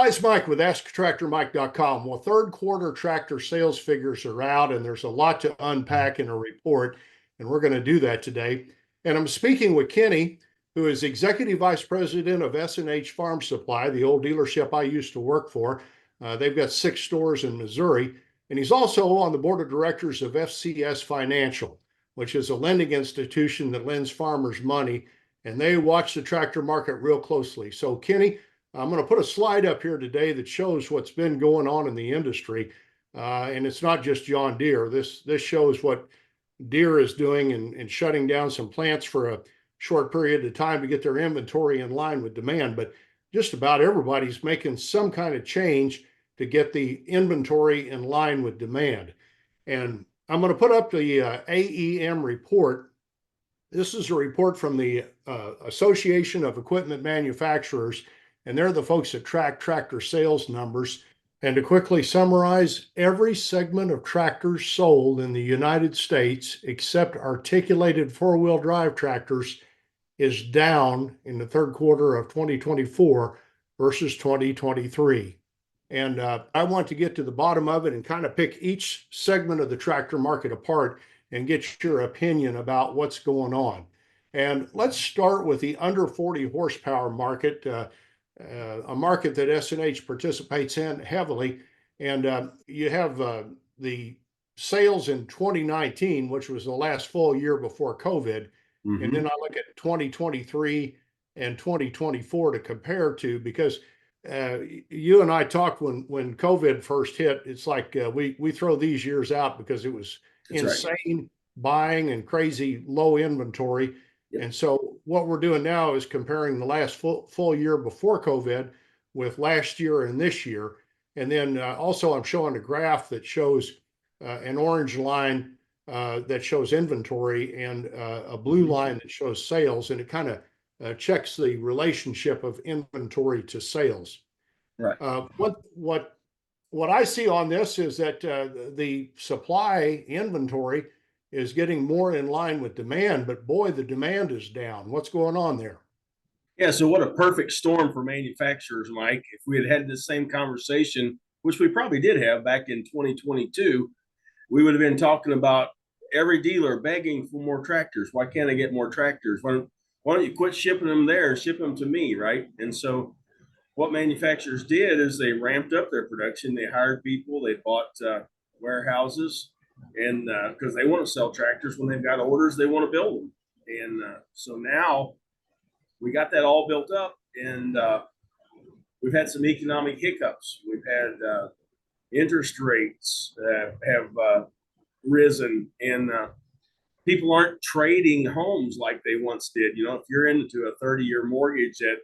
Hi, it's Mike with AskTractorMike.com. Well, third quarter tractor sales figures are out, and there's a lot to unpack in a report, and we're going to do that today. And I'm speaking with Kenny, who is Executive Vice President of S&H Farm Supply, the old dealership I used to work for. They've got 6 stores in Missouri, and he's also on the board of directors of FCS Financial, which is a lending institution that lends farmers money, and they watch the tractor market real closely. So, Kenny, I'm going to put a slide up here today that shows what's been going on in the industry. And it's not just John Deere. This shows what Deere is doing and shutting down some plants for a short period of time to get their inventory in line with demand. But just about everybody's making some kind of change to get the inventory in line with demand. And I'm going to put up the AEM report. This is a report from the Association of Equipment Manufacturers, and they're the folks that track tractor sales numbers. And to quickly summarize, every segment of tractors sold in the United States, except articulated four-wheel drive tractors, is down in the third quarter of 2024 versus 2023. And I want to get to the bottom of it and kind of pick each segment of the tractor market apart and get your opinion about what's going on. And let's start with the under 40 horsepower market. A market that S&H participates in heavily. And you have the sales in 2019, which was the last full year before COVID. Mm-hmm. And then I look at 2023 and 2024 to compare to, because you and I talked when COVID first hit. It's like we throw these years out because it was insane buying and crazy low inventory. Yep. And so what we're doing now is comparing the last full year before COVID with last year and this year. And then also I'm showing a graph that shows an orange line that shows inventory and a blue line that shows sales. And it kind of checks the relationship of inventory to sales. Right. What I see on this is that the supply inventory is getting more in line with demand, but boy, the demand is down. What's going on there? Yeah, so what a perfect storm for manufacturers, Mike. If we had had this same conversation, which we probably did have back in 2022, we would have been talking about every dealer begging for more tractors. Why can't I get more tractors? Why don't you quit shipping them there and ship them to me, right? And so what manufacturers did is they ramped up their production. They hired people. They bought warehouses. And because they want to sell tractors when they've got orders, they want to build them. And so now we got that all built up, and we've had some economic hiccups. We've had interest rates have risen, and people aren't trading homes like they once did. You know, if you're into a 30-year mortgage at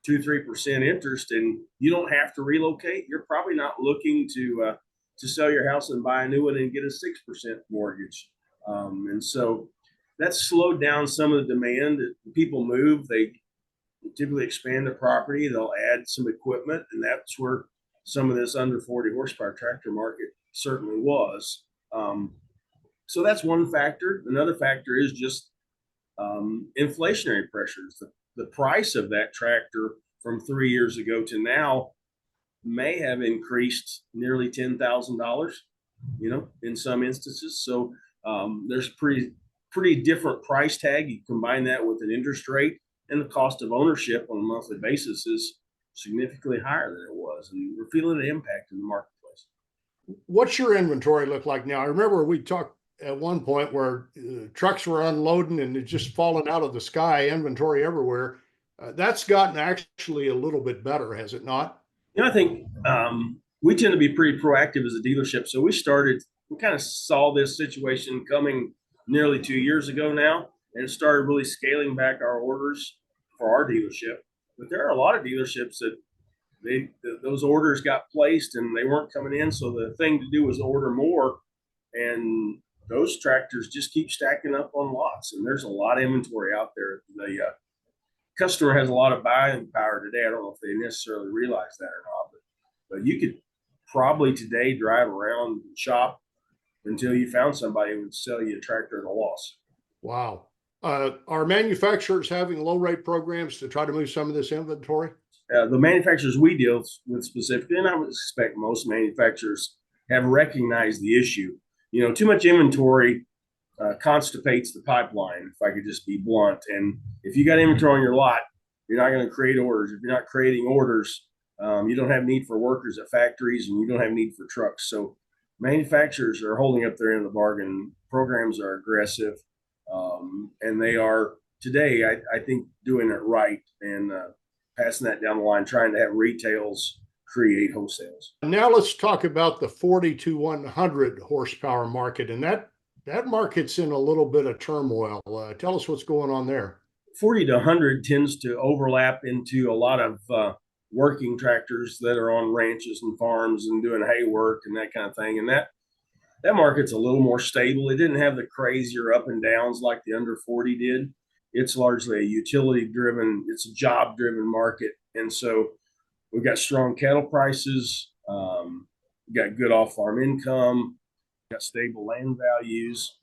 2-3% interest and you don't have to relocate, you're probably not looking to sell your house and buy a new one and get a 6% mortgage. And so that's slowed down some of the demand. People move, they typically expand the property, they'll add some equipment, and that's where some of this under 40 horsepower tractor market certainly was. So that's one factor. Another factor is just inflationary pressures. The price of that tractor from 3 years ago to now may have increased nearly $10,000, you know, in some instances. So there's pretty different price tag. You combine that with an interest rate, and the cost of ownership on a monthly basis is significantly higher than it was. And we're feeling the impact in the marketplace. What's your inventory look like now? I remember we talked at one point where trucks were unloading and it just falling out of the sky, inventory everywhere. That's gotten actually a little bit better, has it not? You know, I think we tend to be pretty proactive as a dealership. So we kind of saw this situation coming nearly 2 years ago now, and started really scaling back our orders for our dealership. But there are a lot of dealerships that those orders got placed and they weren't coming in. So the thing to do was order more, and those tractors just keep stacking up on lots. And there's a lot of inventory out there. The customer has a lot of buying power today. I don't know if they necessarily realize that or not, but you could probably today drive around and shop until you found somebody who would sell you a tractor at a loss. Wow. Are manufacturers having low rate programs to try to move some of this inventory? The manufacturers we deal with specifically, and I would expect most manufacturers have recognized the issue. Too much inventory constipates the pipeline, if I could just be blunt. And if you got inventory on your lot, you're not going to create orders. If you're not creating orders, you don't have need for workers at factories, and you don't have need for trucks. So manufacturers are holding up their end of the bargain. Programs are aggressive, and they are today, I think, doing it right and passing that down the line, trying to have retails create wholesales. Now let's talk about the 40 to 100 horsepower market, and that market's in a little bit of turmoil. Tell us what's going on there. 40 to 100 tends to overlap into a lot of working tractors that are on ranches and farms and doing hay work and that kind of thing. And that market's a little more stable. It didn't have the crazier up and downs like the under 40 did. It's largely a utility driven, it's a job driven market. And so we've got strong cattle prices, we've got good off farm income, we've got stable land values.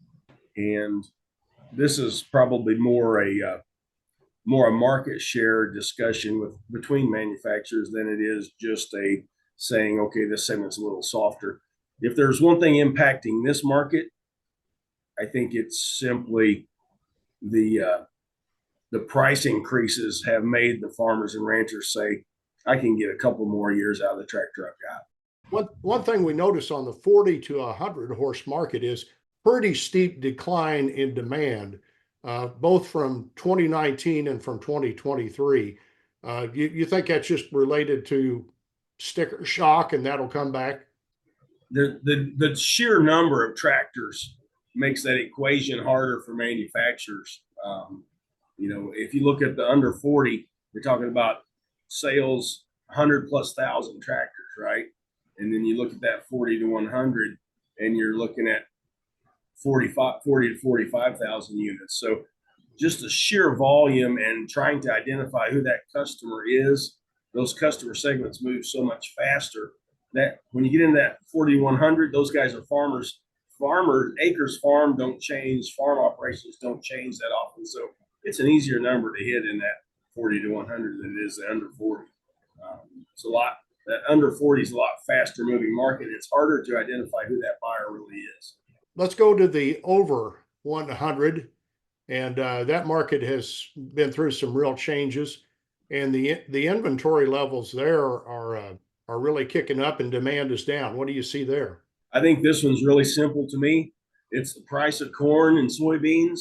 And this is probably more a market share discussion between manufacturers than it is just a saying, okay, this segment's a little softer. If there's one thing impacting this market, I think it's simply the price increases have made the farmers and ranchers say, I can get a couple more years out of the tractor I've got. One thing we notice on the 40 to 100 horse market is pretty steep decline in demand, both from 2019 and from 2023. You think that's just related to sticker shock and that'll come back? The sheer number of tractors makes that equation harder for manufacturers. If you look at the under 40, we're talking about sales 100 plus thousand tractors, right? And then you look at that 40 to 100, and you're looking at 40 to 45,000 units. So just the sheer volume and trying to identify who that customer is, those customer segments move so much faster that when you get into that 40 to 100, those guys are farmers. Acres farmed don't change. Farm operations don't change that often. So it's an easier number to hit in that 40 to 100 than it is the under 40. It's a lot. That under 40 is a lot faster moving market. It's harder to identify who that buyer really is. Let's go to the over 100, and that market has been through some real changes, and the inventory levels there are really kicking up, and demand is down. What do you see there? I think this one's really simple to me. It's the price of corn and soybeans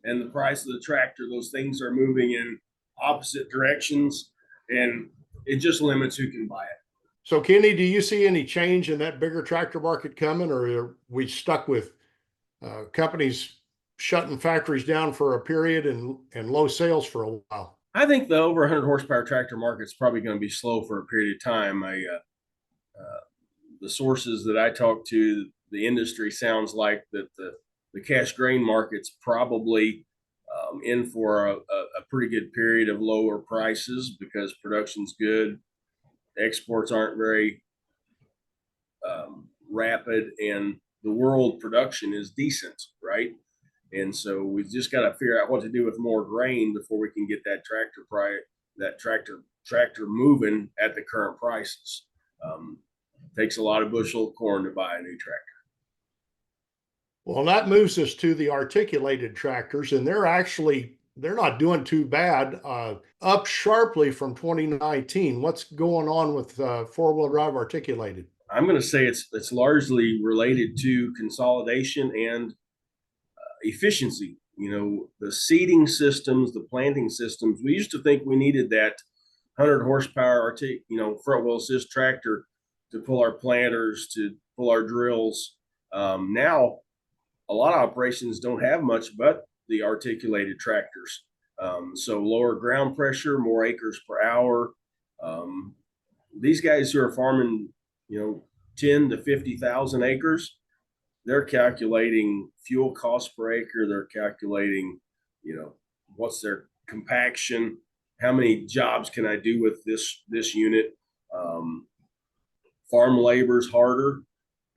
and the price of the tractor. Those things are moving in opposite directions, and it just limits who can buy it. So, Kenny, do you see any change in that bigger tractor market coming, or are we stuck with companies shutting factories down for a period and low sales for a while? I think the over 100 horsepower tractor market is probably going to be slow for a period of time. The sources that I talk to, the industry sounds like that the cash grain market's probably in for a pretty good period of lower prices because production's good, exports aren't very rapid, and the world production is decent, right? And so we've just got to figure out what to do with more grain before we can get that tractor moving at the current prices. Takes a lot of bushel of corn to buy a new tractor. Well, that moves us to the articulated tractors, and they're not doing too bad, up sharply from 2019. What's going on with four-wheel drive articulated? I'm going to say it's largely related to consolidation and efficiency. The seeding systems, the planting systems. We used to think we needed that 100 horsepower, front wheel assist tractor to pull our planters, to pull our drills. Now, a lot of operations don't have much but the articulated tractors. So lower ground pressure, more acres per hour. These guys who are farming, 10 to 50,000 acres, they're calculating fuel cost per acre. They're calculating, what's their compaction, how many jobs can I do with this unit. Farm labor's harder.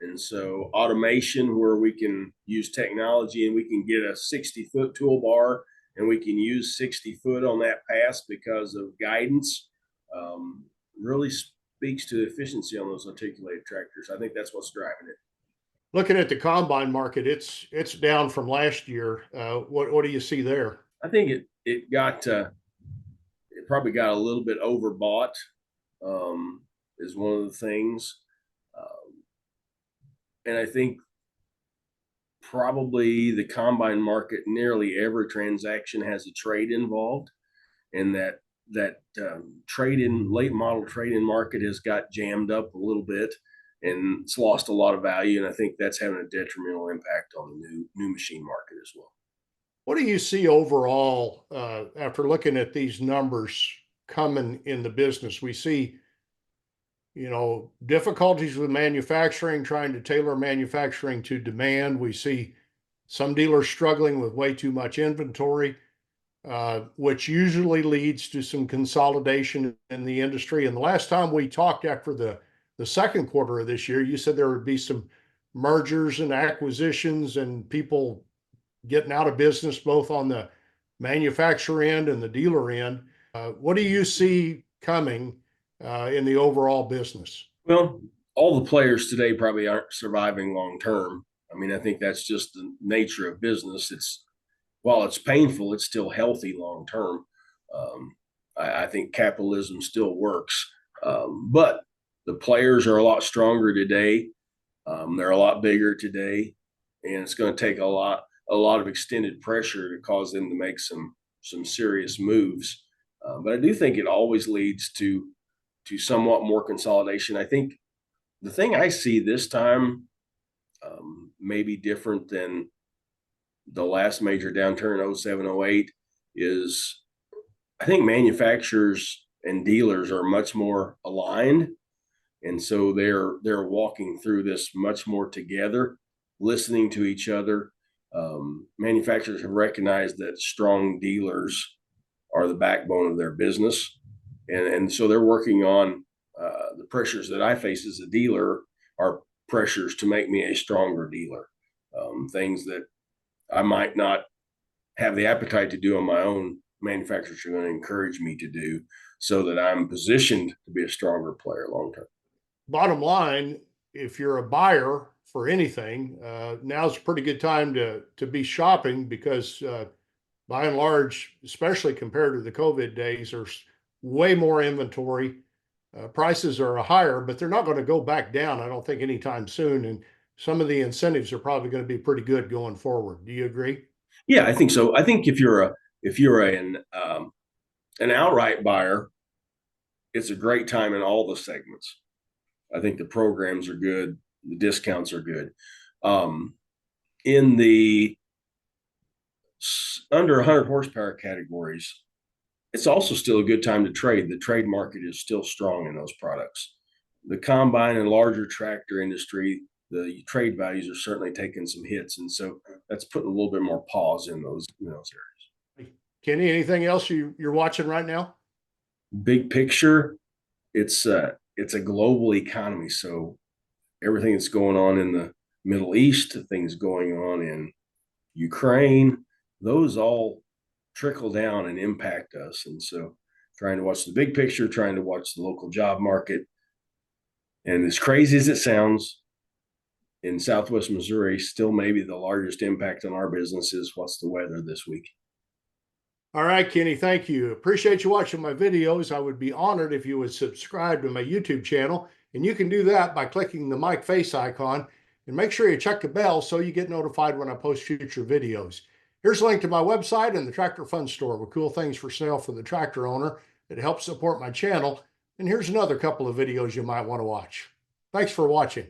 And so automation, where we can use technology and we can get a 60-foot toolbar and we can use 60 foot on that pass because of guidance. really speaks to the efficiency on those articulated tractors. I think that's what's driving it. Looking at the combine market, it's down from last year. What do you see there? I think it probably got a little bit overbought. Is one of the things, and I think probably the combine market, nearly every transaction has a trade involved, and that trade in late model trade in market has got jammed up a little bit, and it's lost a lot of value. And I think that's having a detrimental impact on the new machine market as well. What do you see overall after looking at these numbers coming in the business? We see, difficulties with manufacturing, trying to tailor manufacturing to demand. We see some dealers struggling with way too much inventory, which usually leads to some consolidation in the industry. And the last time we talked after the second quarter of this year, you said there would be some mergers and acquisitions and people getting out of business, both on the manufacturer end and the dealer end. What do you see coming in the overall business? Well, all the players today probably aren't surviving long term. I mean, I think that's just the nature of business. While it's painful, it's still healthy long term. I think capitalism still works, but the players are a lot stronger today. They're a lot bigger today, and it's going to take a lot of extended pressure to cause them to make some serious moves. But I do think it always leads to somewhat more consolidation. I think the thing I see this time may be different than the last major downturn in 07, 08 is I think manufacturers and dealers are much more aligned. And so they're walking through this much more together, listening to each other. Manufacturers have recognized that strong dealers are the backbone of their business. And so they're working on the pressures that I face as a dealer are pressures to make me a stronger dealer. Things that I might not have the appetite to do on my own, manufacturers are going to encourage me to do so that I'm positioned to be a stronger player long term. Bottom line, if you're a buyer for anything, now's a pretty good time to be shopping because by and large, especially compared to the COVID days, there's way more inventory. Prices are higher, but they're not going to go back down, I don't think, anytime soon. And some of the incentives are probably going to be pretty good going forward. Do you agree? Yeah, I think so. I think if you're an outright buyer, it's a great time in all the segments. I think the programs are good, the discounts are good. In the under 100 horsepower categories, it's also still a good time to trade. The trade market is still strong in those products. The combine and larger tractor industry, the trade values are certainly taking some hits, and so that's putting a little bit more pause in those areas. Kenny, anything else you're watching right now? Big picture, it's a global economy, so everything that's going on in the Middle East, things going on in Ukraine, those all trickle down and impact us. And so trying to watch the big picture, trying to watch the local job market. And as crazy as it sounds, in Southwest Missouri, still maybe the largest impact on our business is what's the weather this week. All right, Kenny, thank you. Appreciate you watching my videos. I would be honored if you would subscribe to my YouTube channel. And you can do that by clicking the mic face icon. And make sure you check the bell so you get notified when I post future videos. Here's a link to my website and the Tractor Fun Store with cool things for sale for the tractor owner that helps support my channel. And here's another couple of videos you might want to watch. Thanks for watching.